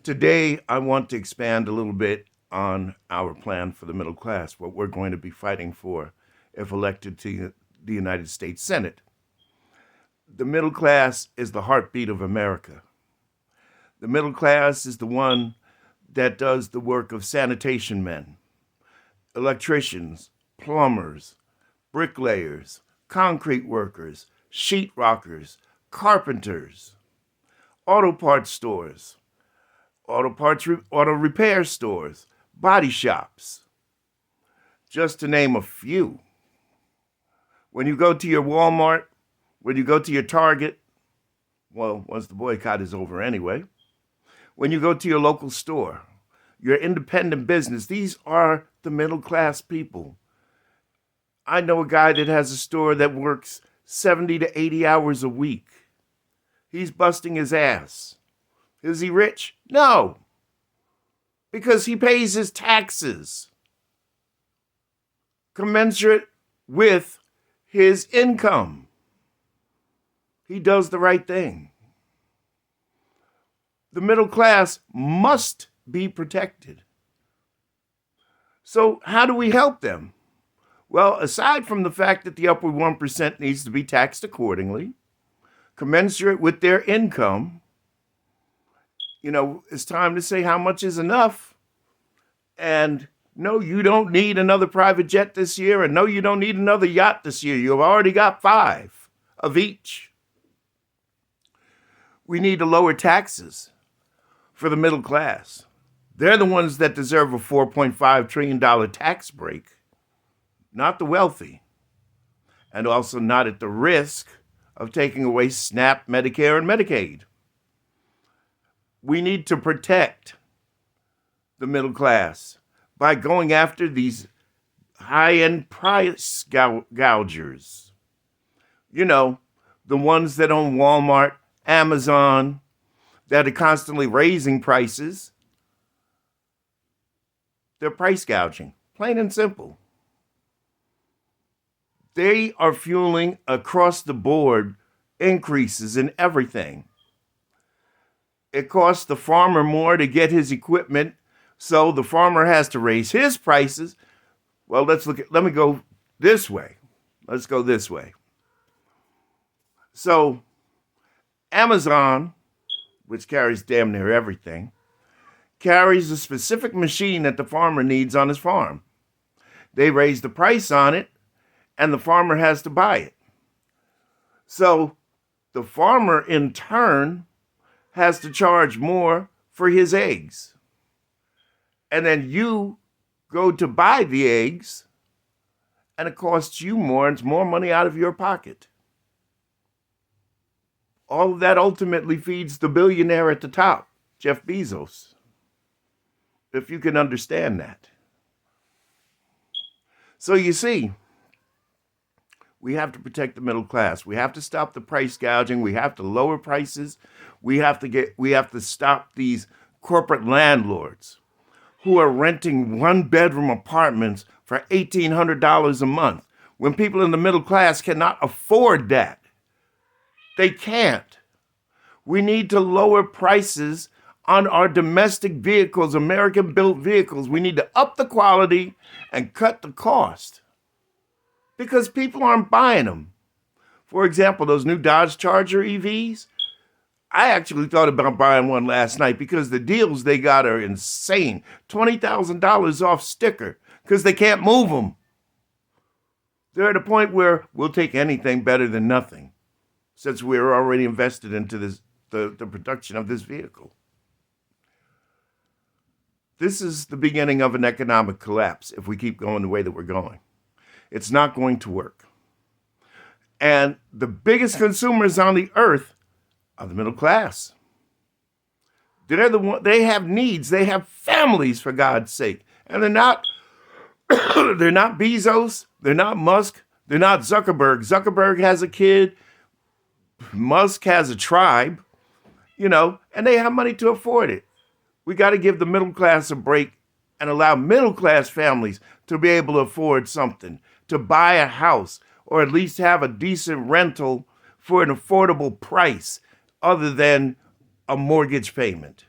Today, I want to expand a little bit on our plan for the middle class, what we're going to be fighting for if elected to the United States Senate. The middle class is the heartbeat of America. The middle class is the one that does the work of sanitation men, electricians, plumbers, bricklayers, concrete workers, sheetrockers, carpenters, auto parts stores, auto repair stores, body shops, just to name a few. When you go to your Walmart, when you go to your Target, well, once the boycott is over anyway, when you go to your local store, your independent business, these are the middle class people. I know a guy that has a store that works 70 to 80 hours a week. He's busting his ass. Is he rich? No, because he pays his taxes commensurate with his income. He does the right thing. The middle class must be protected. So how do we help them? Well, aside from the fact that the upper 1% needs to be taxed accordingly, commensurate with their income, it's time to say how much is enough. And no, you don't need another private jet this year. And no, you don't need another yacht this year. You've already got 5 of each. We need to lower taxes for the middle class. They're the ones that deserve a $4.5 trillion tax break, not the wealthy, and also not at the risk of taking away SNAP, Medicare, and Medicaid. We need to protect the middle class by going after these high-end price gougers. The ones that own Walmart, Amazon, that are constantly raising prices. They're price gouging, plain and simple. They are fueling across the board increases in everything. It costs the farmer more to get his equipment, so the farmer has to raise his prices. Well, let me go this way. Let's go this way. So Amazon, which carries damn near everything, carries a specific machine that the farmer needs on his farm. They raise the price on it, and the farmer has to buy it. So the farmer, in turn, has to charge more for his eggs. And then you go to buy the eggs, and it costs you more, and it's more money out of your pocket. All of that ultimately feeds the billionaire at the top, Jeff Bezos, if you can understand that. So you see, we have to protect the middle class. We have to stop the price gouging. We have to lower prices. We have to stop these corporate landlords who are renting one-bedroom apartments for $1,800 a month when people in the middle class cannot afford that. They can't. We need to lower prices on our domestic vehicles, American-built vehicles. We need to up the quality and cut the cost because people aren't buying them. For example, those new Dodge Charger EVs, I actually thought about buying one last night because the deals they got are insane. $20,000 off sticker because they can't move them. They're at a point where we'll take anything better than nothing since we're already invested into the production of this vehicle. This is the beginning of an economic collapse if we keep going the way that we're going. It's not going to work. And the biggest consumers on the earth are the middle class. They have needs. They have families, for God's sake. And they're not they're not Bezos. They're not Musk. They're not Zuckerberg. Zuckerberg has a kid. Musk has a tribe, and they have money to afford it. We got to give the middle class a break and allow middle class families to be able to afford something, to buy a house, or at least have a decent rental for an affordable price other than a mortgage payment.